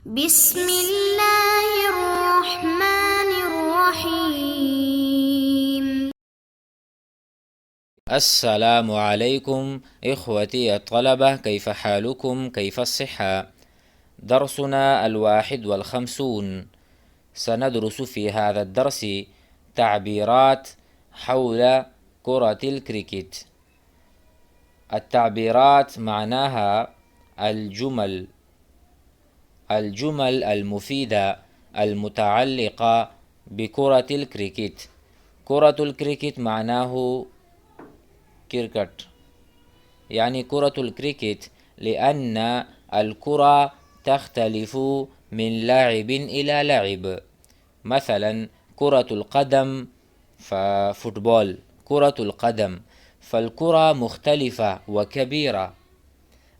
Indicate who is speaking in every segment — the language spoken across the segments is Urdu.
Speaker 1: بسم اللہ الرحمن الرحیم.
Speaker 2: السلام عليكم إخوتي الطلبة، كيف حالكم؟ كيف الصحة؟ درسنا 51. سندرس في هذا الدرس تعبيرات حول كرة الكريكت. التعبيرات معناها الجمل المفيدة المتعلقة بكرة الكريكت. كرة الكريكت معناه كركت، يعني كرة الكريكت، لأن الكرة تختلف من لاعب إلى لاعب. مثلا كرة القدم ففوتبول، كرة القدم، فالكرة مختلفة وكبيرة.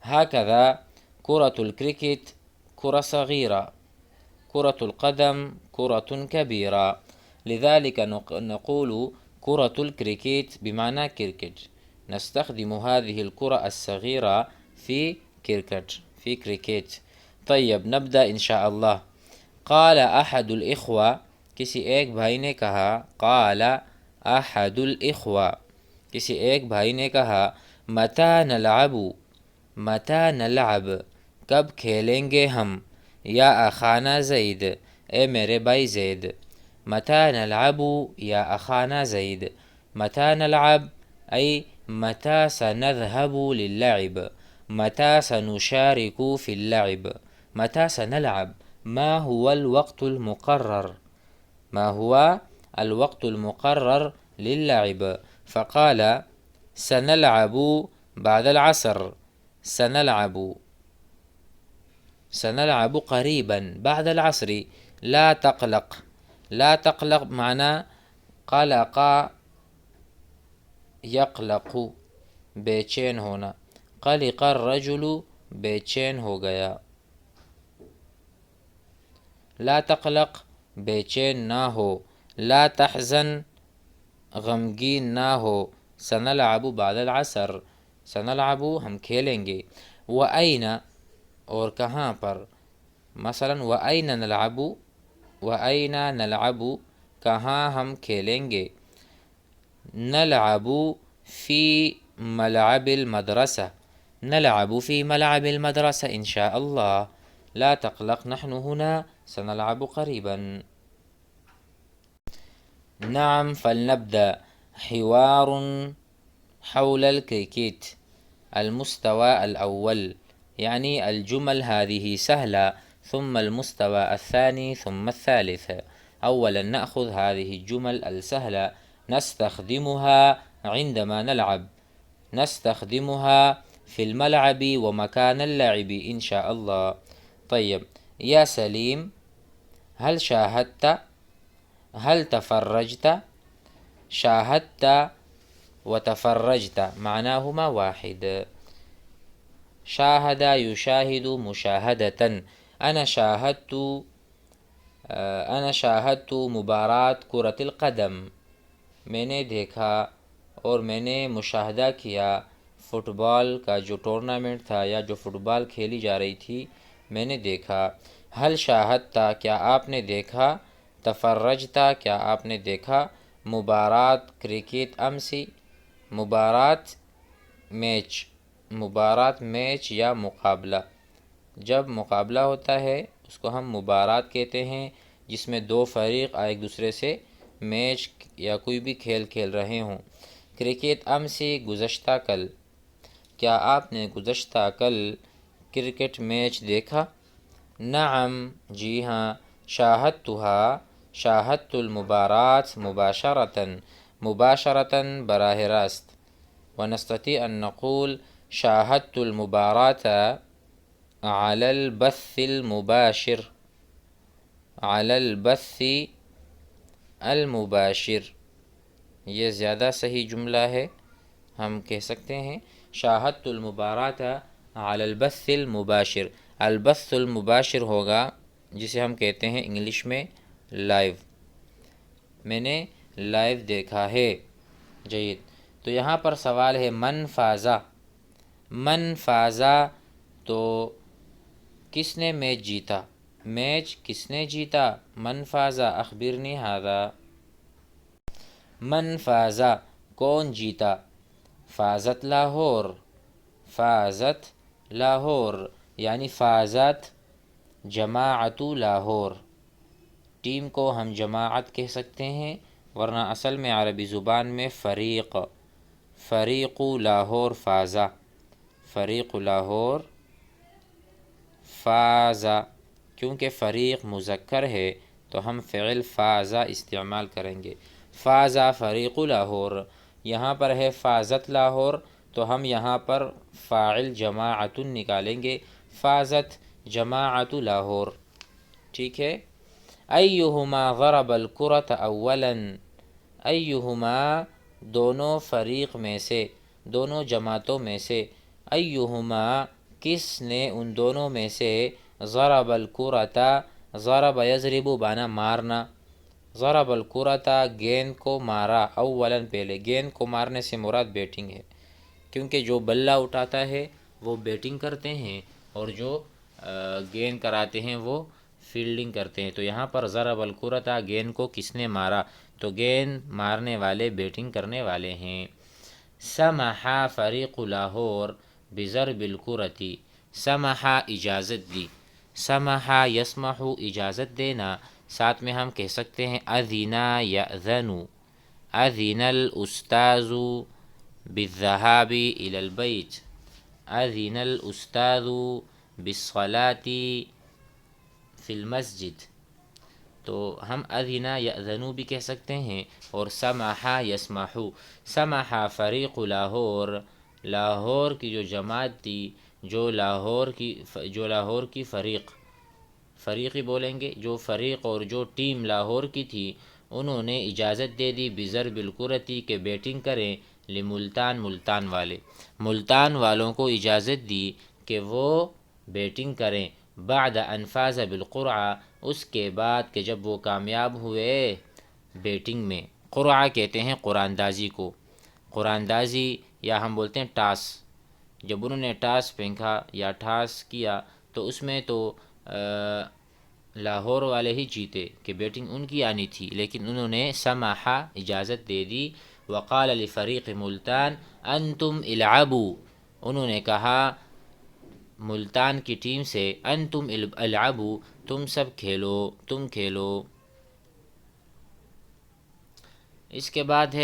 Speaker 2: هكذا كرة الكريكت كرة صغيرة، كرة القدم كرة كبيرة، لذلك نقول كرة الكريكت بمعنى كريكت. نستخدم هذه الكرة الصغيرة في كريكت. طيب نبدأ إن شاء الله. قال أحد الإخوة، کسی ایک بھائی نے کہا، قال أحد الإخوة، کسی ایک بھائی نے کہا، متى نلعب، کب کھیلیں گے ہم، یا اخانا زید، اے میرے بھائی زید. متى نلعب یا اخانا زید. متى نلعب أي متى سنذهب للعب، متى سنشارك في اللعب، متى سنلعب، ما هو الوقت المقرر، ما هو الوقت المقرر للعب. فقال سنلعب بعد العصر، سنلعب قريبا بعد العصر. لا تقلق، لا تقلق معنى قلق یقلق، بے چین ہونا. قلق الرجل، بے چین ہو گیا. لا تقلق، بے چین نہ ہو. لا تحزن، غمگین نہ ہو. سنلعب بعد العصر، سنلعب ہم کھیلیں گے. وأین، اور کہاں پر. مثلا وأین نلعب، وأین نلعب، کہاں ہم کھیلیں گے. نلعب في ملعب المدرسة، نلعب في ملعب المدرسة إن شاء الله. لا تقلق، نحن هنا سنلعب قريبا. نعم، فلنبدأ. حوار حول الكريكت. المستوى الأول، يعني الجمل هذه سهلة، ثم المستوى الثاني، ثم الثالث. أولا نأخذ هذه الجمل السهلة، نستخدمها عندما نلعب، نستخدمها في الملعب ومكان اللعب إن شاء الله. طيب، يا سليم، هل شاهدت، هل تفرجت. شاهدت وتفرجت معناهما واحد. شاهد يشاهد مشاهدة. أنا شاهدت مباراة كرة القدم، میں نے دیکھا اور میں نے مشاہدہ کیا فٹ بال کا جو ٹورنامنٹ تھا یا جو فٹ بال کھیلی جا رہی تھی، میں نے دیکھا. هل شاہدت، کیا آپ نے دیکھا. تفرجت، کیا آپ نے دیکھا. مبارات کرکٹ امسی، مبارات میچ یا مقابلہ. جب مقابلہ ہوتا ہے اس کو ہم مبارات کہتے ہیں، جس میں دو فریق ایک دوسرے سے میچ یا کوئی بھی کھیل کھیل رہے ہوں. کرکٹ امسی، گزشتہ کل، کیا آپ نے گزشتہ کل کرکٹ میچ دیکھا. نعم، جی ہاں. شاہدتها، شاہدت المبارات مباشرة براہ راست. ونستطيع أن نقول شاهدت المباراة على البث المباشر، على البث المباشر. یہ زیادہ صحیح جملہ ہے، ہم کہہ سکتے ہیں شاہدت المباراة على البث المباشر. البث المباشر ہوگا جسے ہم کہتے ہیں انگلش میں لائیو. میں نے لائیو دیکھا ہے. جید. تو یہاں پر سوال ہے من فازا. من فازا، تو کس نے میچ جیتا. میچ کس نے جیتا؟ من فازا اخبرنی ھذا، من فازا کون جیتا؟ فازت لاہور، فازت لاہور یعنی فازت جماعت لاہور، ٹیم کو ہم جماعت کہہ سکتے ہیں، ورنہ اصل میں عربی زبان میں فریق، فریق لاہور فازا، فریق لاہور فازا، کیونکہ فریق مذکر ہے تو ہم فعل فازا استعمال کریں گے، فازا فریق لاہور۔ یہاں پر ہے فازت لاہور تو ہم یہاں پر فاعل جماعت نکالیں گے، فازت جماعت لاہور، ٹھیک ہے۔ ایہما ضرب الکرۃ اولا، ایہما دونوں فریق میں سے، دونوں جماعتوں میں سے، ایہما کس نے ان دونوں میں سے، ضرب الکرۃ، ضرب یضرب بانا مارنا، ضرب الکرۃ گیند کو مارا، اولا پہلے، گیند کو مارنے سے مراد بیٹنگ ہے، کیونکہ جو بلہ اٹھاتا ہے وہ بیٹنگ کرتے ہیں اور جو گیند کراتے ہیں وہ فیلڈنگ کرتے ہیں، تو یہاں پر ضرب الکرۃ گیند کو کس نے مارا، تو گیند مارنے والے بیٹنگ کرنے والے ہیں۔ سمح فریق لاہور بضرب الکرۃ، سمح اجازت دی، سمح یسمح اجازت دینا، ساتھ میں ہم کہہ سکتے ہیں اذن یأذن، اذن الاستاذ بالذهاب الى البیت، اذن الاستاذ بالصلاة فی المسجد، تو ہم اذن یأذن بھی کہہ سکتے ہیں، اور سمح یسمح، سمح فریق لاہور، لاہور کی جو جماعت تھی، جو لاہور کی فریقی بولیں گے، جو فریق اور جو ٹیم لاہور کی تھی، انہوں نے اجازت دے دی بضرب الکرۃ کہ بیٹنگ کریں، لملتان، ملتان والے، ملتان والوں کو اجازت دی کہ وہ بیٹنگ کریں، بعد ان فاز بالقرعہ، اس کے بعد کہ جب وہ کامیاب ہوئے بیٹنگ میں، قرعہ کہتے ہیں قراندازی کو، قراندازی یا ہم بولتے ہیں ٹاس، جب انہوں نے ٹاس پھینکا یا ٹاس کیا تو اس میں تو لاہور والے ہی جیتے کہ بیٹنگ ان کی آنی تھی، لیکن انہوں نے سمح اجازت دے دی، وقال لفریق ملتان انتم العبوا، انہوں نے کہا ملتان کی ٹیم سے انتم العبوا، تم سب کھیلو، تم کھیلو۔ اس کے بعد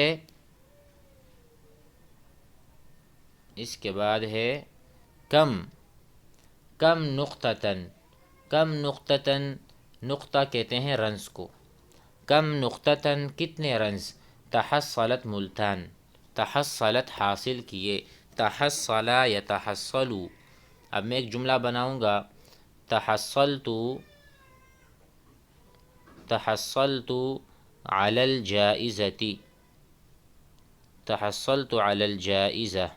Speaker 2: ہے کم، کم نقطتاً، کم نقطتاً، نقطہ کہتے ہیں رنز کو، کم نقطتاً کتنے رنز، تحصلت ملتان، تحصلت حاصل کیے، تحصل یتحصل، اب میں ایک جملہ بناؤں گا، تحصلت، تحصلت علی الجائزۃ، تحصلت علی الجائزہ،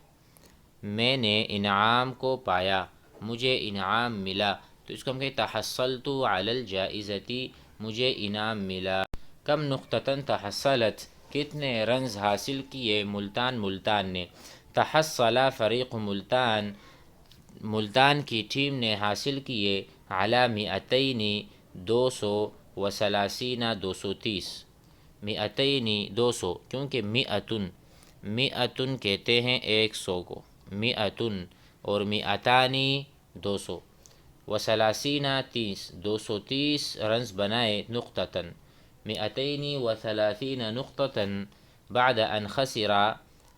Speaker 2: میں نے انعام کو پایا، مجھے انعام ملا، تو اس کو ہم کہیں تحصلت علی الجائزۃ، مجھے انعام ملا۔ کم نقطتاً تحصلت، کتنے رنز حاصل کیے، ملتان، ملتان نے، تحصل فریق ملتان، ملتان کی ٹیم نے حاصل کیے، علی مئتین، 200، وثلاثین، 230، مئتین 200، کیونکہ مئتن، مئتن کہتے ہیں 100 کو، مئتن، اور مئتانی 200، وثلاثین 30، 230 رنز بنائے، نقطتاً، مئتین وثلاثین نقطتاً، بعد ان خسرا،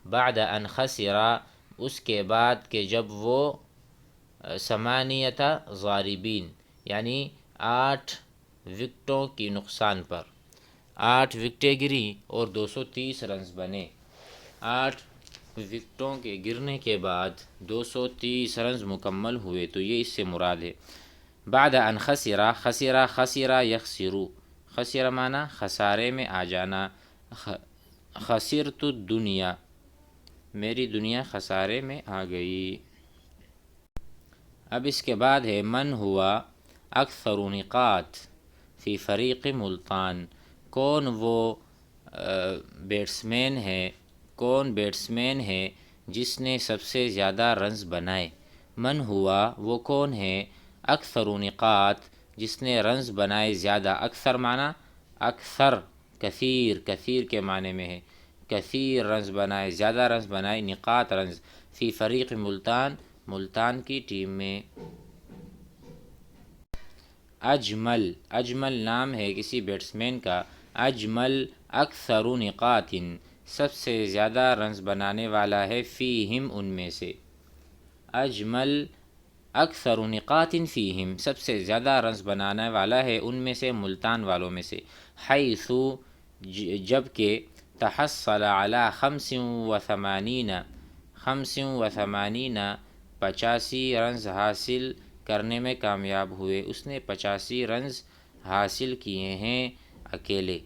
Speaker 2: بعد ان خسرا، اس کے بعد کہ جب وہ ثمانیۃ ضاربین یعنی 8 وکٹوں کی نقصان پر، 8 وکٹیں گری اور 230 رنز بنے، 8 وکٹوں کے گرنے کے بعد 230 رنز مکمل ہوئے، تو یہ اس سے مراد ہے۔ بعد ان خسرا، خسرا، خسرا یخسرو، خسرا معنی خسارے میں آ جانا، خسرت الدنیا، میری دنیا خسارے میں آ گئی۔ اب اس کے بعد ہے من ہوا اکثر نقاط فی فریق ملتان، کون وہ بیٹسمین ہے، کون بیٹسمین ہے جس نے سب سے زیادہ رنز بنائے، من ہوا وہ کون ہے، اکثر نقاط جس نے رنز بنائے زیادہ، اکثر معنی اکثر، کثیر، کثیر کے معنی میں ہے، کثیر رنز بنائے، زیادہ رنز بنائے، نقاط رنز، فی فریق ملتان، ملتان کی ٹیم میں۔ اجمل، اجمل نام ہے کسی بیٹسمین کا، اجمل اکثر نقاط، سب سے زیادہ رنز بنانے والا ہے، فیہم ان میں سے، اجمل اکثر نقاط فیہم، سب سے زیادہ رنز بنانے والا ہے ان میں سے، ملتان والوں میں سے، حیث جبکہ، تحصل علی 85، 85 85 رنز حاصل کرنے میں کامیاب ہوئے، اس نے 85 رنز حاصل کیے ہیں اکیلے،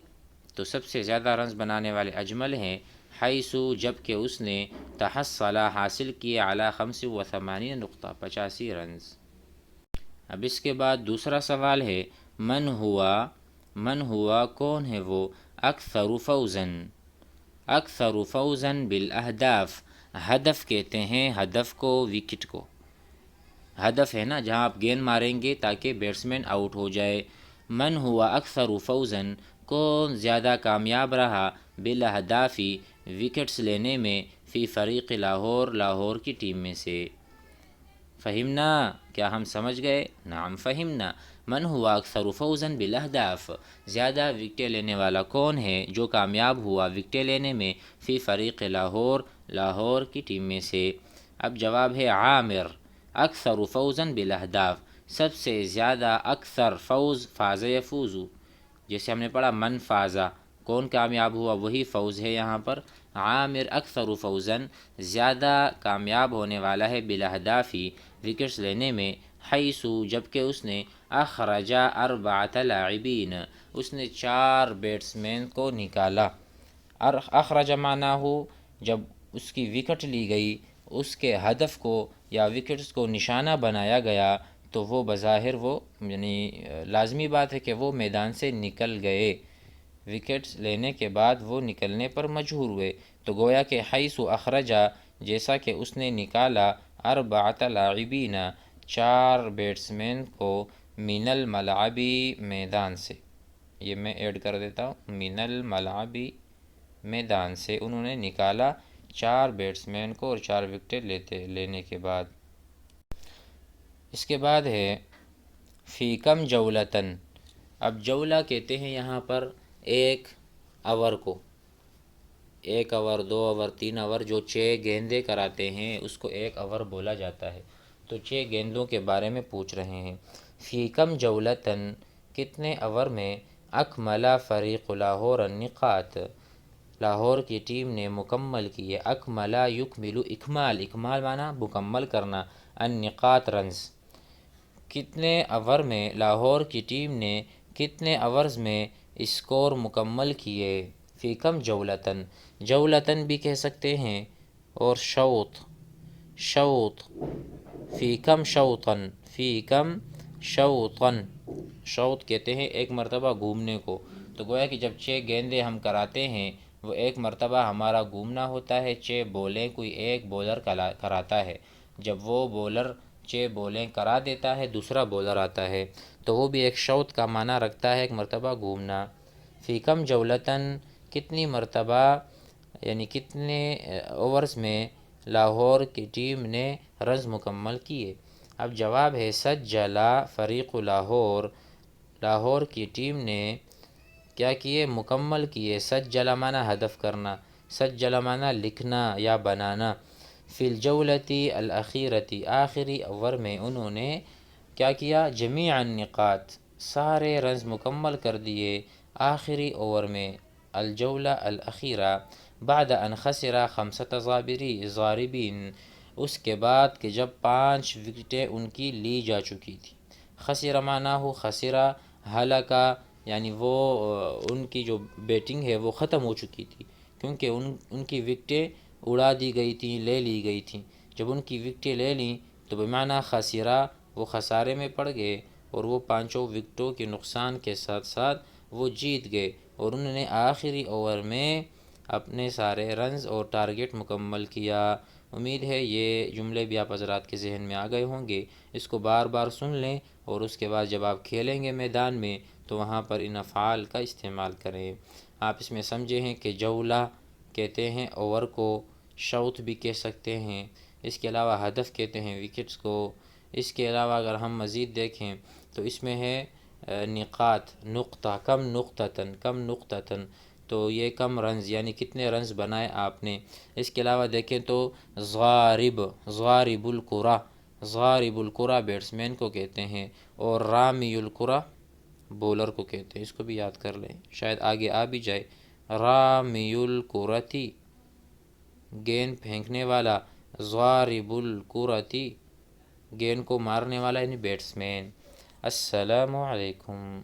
Speaker 2: تو سب سے زیادہ رنز بنانے والے اجمل ہیں، حیث جبکہ اس نے، تحصل حاصل کیے، علی 85 نقطہ، 85 رنز۔ اب اس کے بعد دوسرا سوال ہے، من ہوا کون ہے وہ، اکثر فوزاً، اکثر فوزاً بالاہداف، ہدف کہتے ہیں ہدف کو، وکٹ کو، ہدف ہے نا جہاں آپ گیند ماریں گے تاکہ بیٹسمین آؤٹ ہو جائے، من ہوا اکثر فوزاً، کون زیادہ کامیاب رہا، بالاہداف، وکٹس لینے میں، فی فریق لاہور، لاہور کی ٹیم میں سے۔ فہمنا، کیا ہم سمجھ گئے؟ نعم فہمنا۔ من ہوا اکثر فوزاً بالاہداف، زیادہ وکٹیں لینے والا کون ہے جو کامیاب ہوا وکٹیں لینے میں، فی فریق لاہور، لاہور کی ٹیم میں سے۔ اب جواب ہے عامر، اکثر فوزاً بالاہداف، سب سے زیادہ، اکثر فوز، فاز یفوز، جیسے ہم نے پڑھا من فازا، کون کامیاب ہوا، وہی فوز ہے یہاں پر، عامر اکثر فوزاً، زیادہ کامیاب ہونے والا ہے، بالاہداف، وکٹس لینے میں، حیث جبکہ اس نے، اخرج 4 لاعبین، اس نے 4 بیٹسمین کو نکالا، اخرج معنی ہو جب اس کی وکٹ لی گئی، اس کے ہدف کو یا وکٹس کو نشانہ بنایا گیا تو وہ بظاہر وہ یعنی لازمی بات ہے کہ وہ میدان سے نکل گئے، وکٹس لینے کے بعد وہ نکلنے پر مجبور ہوئے، تو گویا کہ حیث اخرجہ، جیسا کہ اس نے نکالا، 4 لاعبین، 4 بیٹسمین کو، من الملعب، میدان سے، یہ میں ایڈ کر دیتا ہوں، من الملعب، میدان سے انہوں نے نکالا 4 بیٹسمین کو، اور 4 وکٹیں لینے کے بعد۔ اس کے بعد ہے، فی کم جولتن، اب جولہ کہتے ہیں یہاں پر ایک اوور کو، 1 اوور، 2 اوور، 3 اوور، جو 6 گیندیں کراتے ہیں اس کو 1 اوور بولا جاتا ہے، تو 6 گیندوں کے بارے میں پوچھ رہے ہیں، فی کم جولتن، کتنے اوور میں، اکمل فریق لاہور النقاط، لاہور کی ٹیم نے مکمل کیے، اکمل یکمل، اکمال، اکمال معنی مکمل کرنا، النقاط رنز، کتنے اوور میں لاہور کی ٹیم نے کتنے اوورز میں اسکور مکمل کیے، فی کم جولتن، جولتن بھی کہہ سکتے ہیں، اور شوط، شوط، فی کم شوطن، فی کم شوطن، شوط کہتے ہیں 1 مرتبہ گھومنے کو، تو گویا کہ جب 6 گیندیں ہم کراتے ہیں وہ 1 مرتبہ ہمارا گھومنا ہوتا ہے، 6 بولیں کوئی ایک بولر کراتا ہے، جب وہ بولر 6 بولیں کرا دیتا ہے، دوسرا بولر آتا ہے تو وہ بھی ایک شوط کا معنی رکھتا ہے، 1 مرتبہ گھومنا، فی کم جولتن، کتنی مرتبہ یعنی کتنے اوورز میں لاہور کی ٹیم نے رنز مکمل کیے۔ اب جواب ہے، سجل فریق لاہور، لاہور کی ٹیم نے کیا کیے، مکمل کیے، سجل معنی ہدف کرنا، سجل معنی لکھنا یا بنانا، فی الجولۃ الاخیرۃ، آخری اوور میں انہوں نے کیا کیا، جمیع النقاط، سارے رنز مکمل کر دیے آخری اوور میں، الجولہ الاخیرہ، بعد ان خسر 5 ضاربین، اس کے بعد کہ جب 5 وکٹیں ان کی لی جا چکی تھی، خسر معنی ہو خسرہ، ہلاکا، یعنی وہ ان کی جو بیٹنگ ہے وہ ختم ہو چکی تھی، کیونکہ ان کی وکٹیں اڑا دی گئی تھیں، لے لی گئی تھیں، جب ان کی وکٹیں لے لیں تو بمعنی خسرہ، وہ خسارے میں پڑ گئے، اور وہ 5 وکٹوں کے نقصان کے ساتھ ساتھ وہ جیت گئے، اور انہوں نے آخری اوور میں اپنے سارے رنز اور ٹارگٹ مکمل کیا، امید ہے یہ جملے بھی آپ حضرات کے ذہن میں آ گئے ہوں گے۔ اس کو بار بار سن لیں اور اس کے بعد جب آپ کھیلیں گے میدان میں تو وہاں پر ان افعال کا استعمال کریں۔ آپ اس میں سمجھے ہیں کہ جولہ کہتے ہیں اوور کو، شوط بھی کہہ سکتے ہیں، اس کے علاوہ ہدف کہتے ہیں وکٹس کو۔ اس کے علاوہ اگر ہم مزید دیکھیں تو اس میں ہے نقاط، نقطہ، کم نقطتاً، کم نقطتاً، تو یہ کم رنز یعنی کتنے رنز بنائے آپ نے۔ اس کے علاوہ دیکھیں تو ضارب، ضارب الکرہ، ضارب الکرہ بیٹسمین کو کہتے ہیں، اور رامی الکرہ بولر کو کہتے ہیں۔ اس کو بھی یاد کر لیں، شاید آگے آ بھی جائے۔ رامی الکرتی گیند پھینکنے والا، ضارب الکرتی گیند کو مارنے والا یعنی بیٹسمین۔ السلام علیکم۔